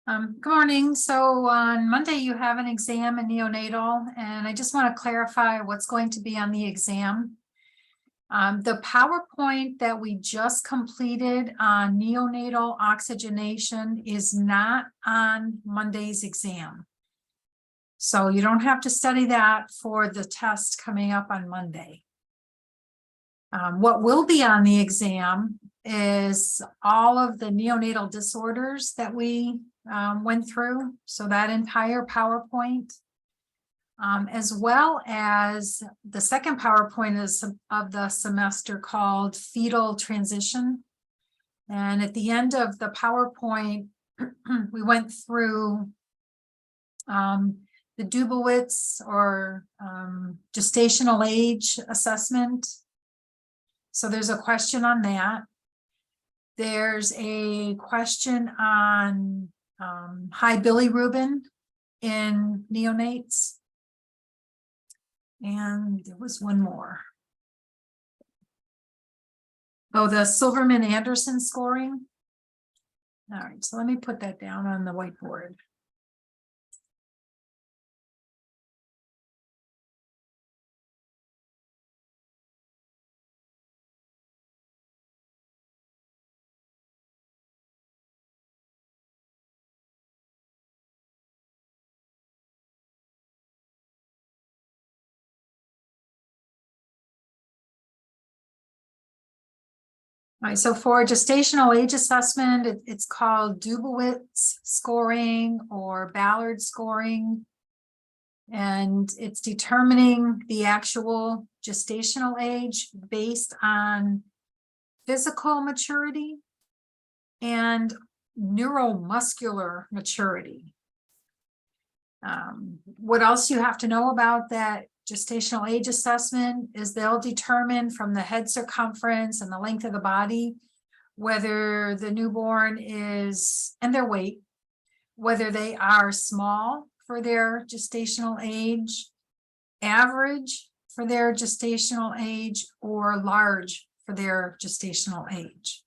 Good morning. So on Monday, you have an exam in neonatal, and I just want to clarify what's going to be on the exam. The PowerPoint that we just completed on neonatal oxygenation is not on Monday's exam. So you don't have to study that for the test coming up on Monday. What will be on the exam is all of the neonatal disorders that we went through. So that entire PowerPoint, as well as the second PowerPoint of the semester called Fetal Transition. And at the end of the PowerPoint, we went through the Dubowitz or Gestational Age Assessment. So there's a question on that. There's a question on high bilirubin in neonates. And there was one more. Oh, the Silverman-Anderson scoring. All right, so let me put that down on the whiteboard. All right, so for gestational age assessment, it's called Dubowitz scoring or Ballard scoring. And it's determining the actual gestational age based on physical maturity and neuromuscular maturity. What else you have to know about that gestational age assessment is they'll determine from the head circumference and the length of the body whether the newborn is, and their weight, whether they are small for their gestational age, average for their gestational age, or large for their gestational age.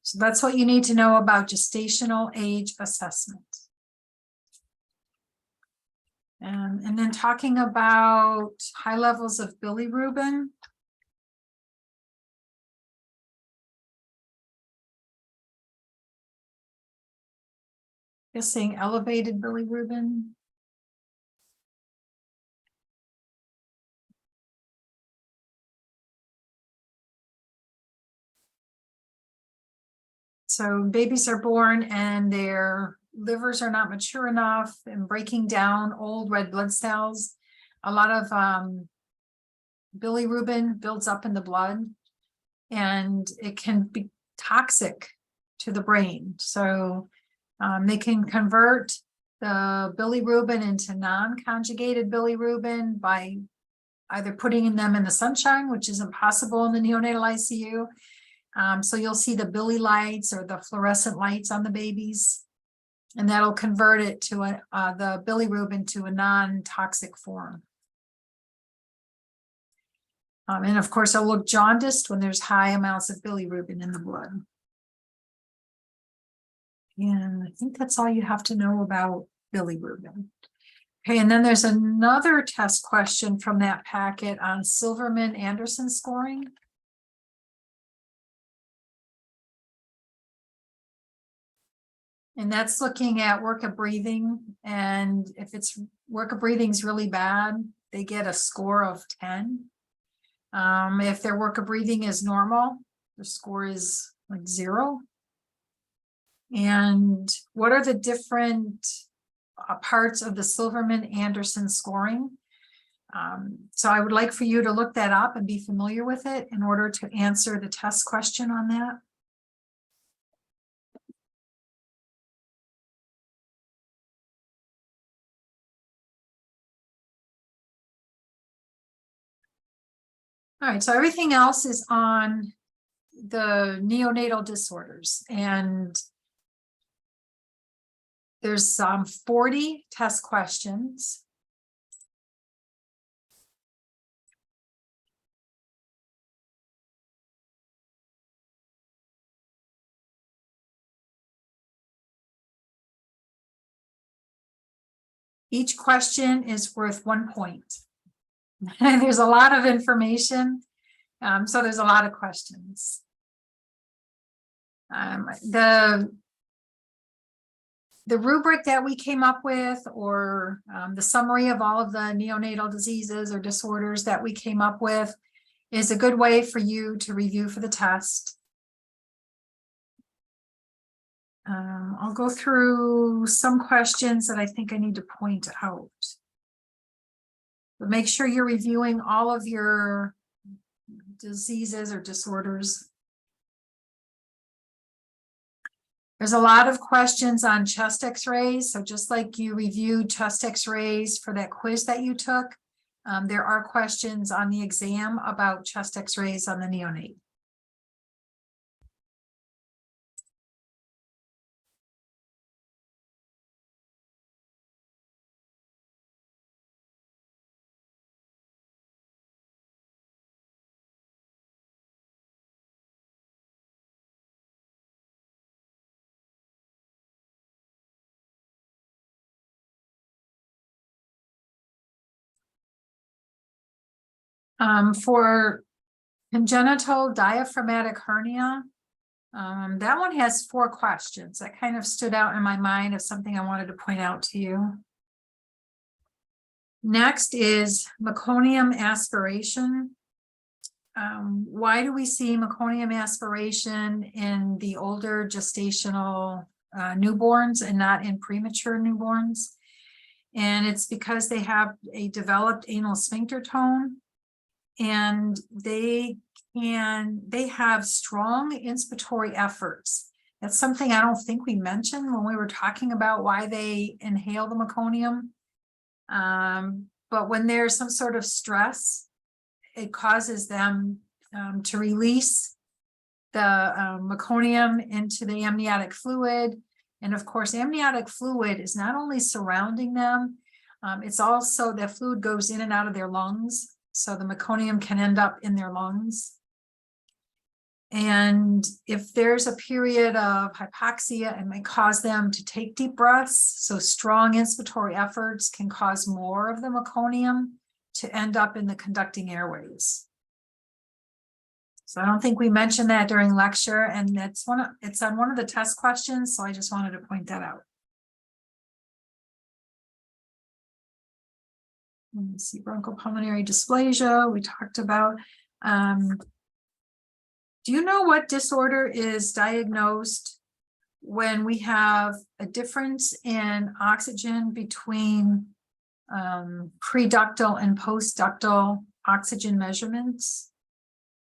So that's what you need to know about gestational age assessment. And then talking about high levels of bilirubin. Just saying elevated bilirubin. So babies are born and their livers are not mature enough and breaking down old red blood cells. A lot of bilirubin builds up in the blood and it can be toxic to the brain. So they can convert the bilirubin into non-conjugated bilirubin by either putting them in the sunshine, which is impossible in the neonatal ICU. So you'll see the billy lights or the fluorescent lights on the babies, and that'll convert it to the bilirubin to a non-toxic form. And of course, it'll look jaundiced when there's high amounts of bilirubin in the blood. And I think that's all you have to know about bilirubin. Okay, and then there's another test question from that packet on Silverman-Anderson scoring. And that's looking at work of breathing. And if it's work of breathing is really bad, they get a score of 10. If their work of breathing is normal, the score is like 0. And what are the different parts of the Silverman-Anderson scoring? So I would like for you to look that up and be familiar with it in order to answer the test question on that. All right, so everything else is on the neonatal disorders, and there's 40 test questions. Each question is worth 1 point. There's a lot of information, so there's a lot of questions. The rubric that we came up with, or the summary of all of the neonatal diseases or disorders that we came up with, is a good way for you to review for the test. I'll go through some questions that I think I need to point out. But make sure you're reviewing all of your diseases or disorders. There's a lot of questions on chest x-rays. So just like you reviewed chest x-rays for that quiz that you took, there are questions on the exam about chest x-rays on the neonate. For congenital diaphragmatic hernia, that one has 4 questions. That kind of stood out in my mind as something I wanted to point out to you. Next is meconium aspiration. Why do we see meconium aspiration in the older gestational newborns and not in premature newborns? And it's because they have a developed anal sphincter tone, and they have strong inspiratory efforts. That's something I don't think we mentioned when we were talking about why they inhale the meconium. But when there's some sort of stress, it causes them to release the meconium into the amniotic fluid. And of course, amniotic fluid is not only surrounding them, it's also that fluid goes in and out of their lungs. So the meconium can end up in their lungs. And if there's a period of hypoxia, it may cause them to take deep breaths. So strong inspiratory efforts can cause more of the meconium to end up in the conducting airways. So I don't think we mentioned that during lecture, and it's on one of the test questions. So I just wanted to point that out. Let's see, bronchopulmonary dysplasia, we talked about. Do you know what disorder is diagnosed when we have a difference in oxygen between preductal and postductal oxygen measurements?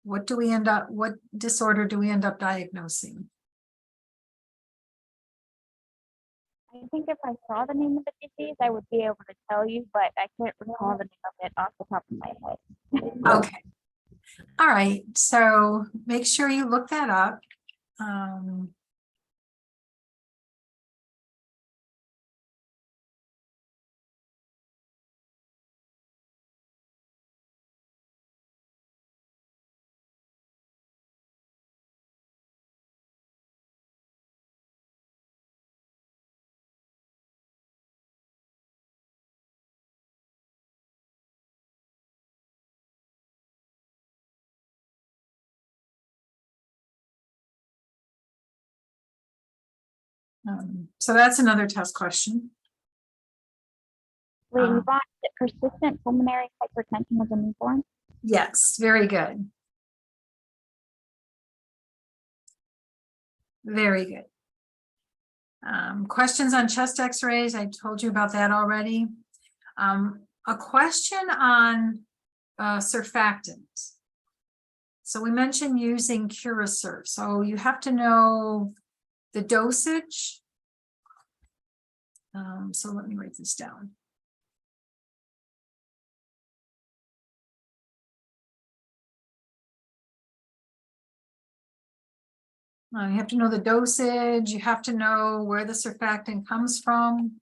What disorder do we end up diagnosing? I think if I saw the name of the disease, I would be able to tell you, but I can't recall the name of it off the top of my head. Okay. All right. So make sure you look that up. So that's another test question. Wait, you got persistent pulmonary hypertension as a newborn? Yes, very good. Very good. Questions on chest x-rays. I told you about that already. A question on surfactant. So we mentioned using Curasurf. So you have to know the dosage. So let me write this down. You have to know the dosage. You have to know where the surfactant comes from.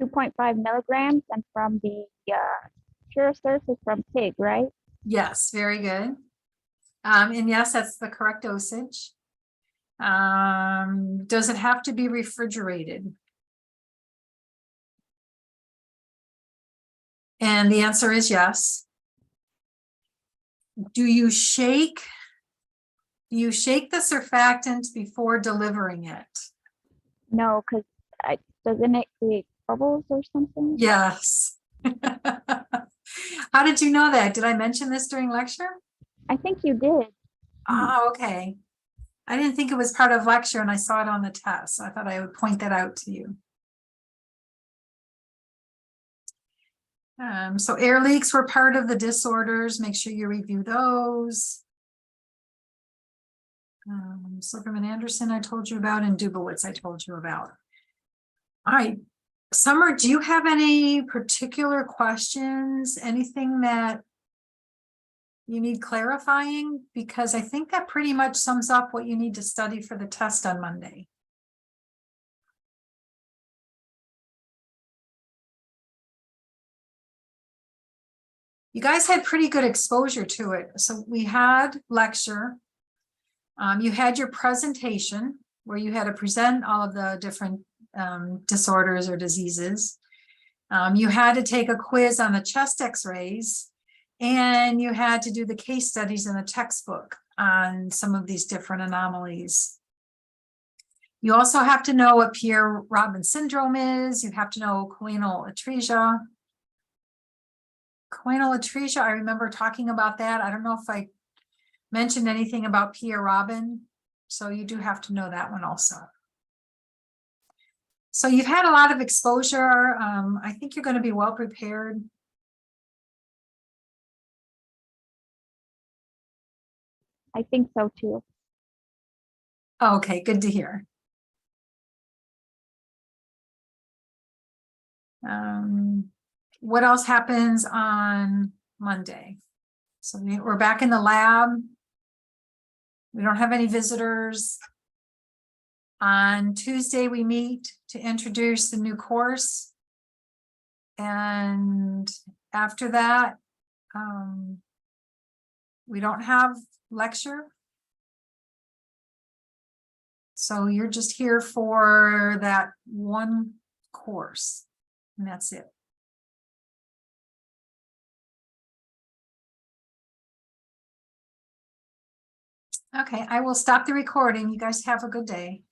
2.5 milligrams, and from the Curasurf is from pig, right? Yes, very good. And yes, that's the correct dosage. Does it have to be refrigerated? And the answer is yes. Do you shake the surfactant before delivering it? No, because doesn't it create bubbles or something? Yes. How did you know that? Did I mention this during lecture? I think you did. Oh, okay. I didn't think it was part of lecture and I saw it on the test. So I thought I would point that out to you. So air leaks were part of the disorders. Make sure you review those. Silverman Anderson I told you about, and Dubowitz I told you about. All right. Summer, do you have any particular questions? Anything that you need clarifying? Because I think that pretty much sums up what you need to study for the test on Monday. You guys had pretty good exposure to it. So we had lecture. You had your presentation where you had to present all of the different disorders or diseases. You had to take a quiz on the chest x-rays, and you had to do the case studies in the textbook on some of these different anomalies. You also have to know what Pierre-Robin syndrome is. You have to know choanal atresia. Choanal atresia, I remember talking about that. I don't know if I mentioned anything about Pierre-Robin, so you do have to know that one also. So you've had a lot of exposure. I think you're going to be well prepared. I think so too. Oh, okay, good to hear. What else happens on Monday? So we're back in the lab. We don't have any visitors. On Tuesday, we meet to introduce the new course. And after that, we don't have lecture. So you're just here for that one course, and that's it. Okay, I will stop the recording. You guys have a good day.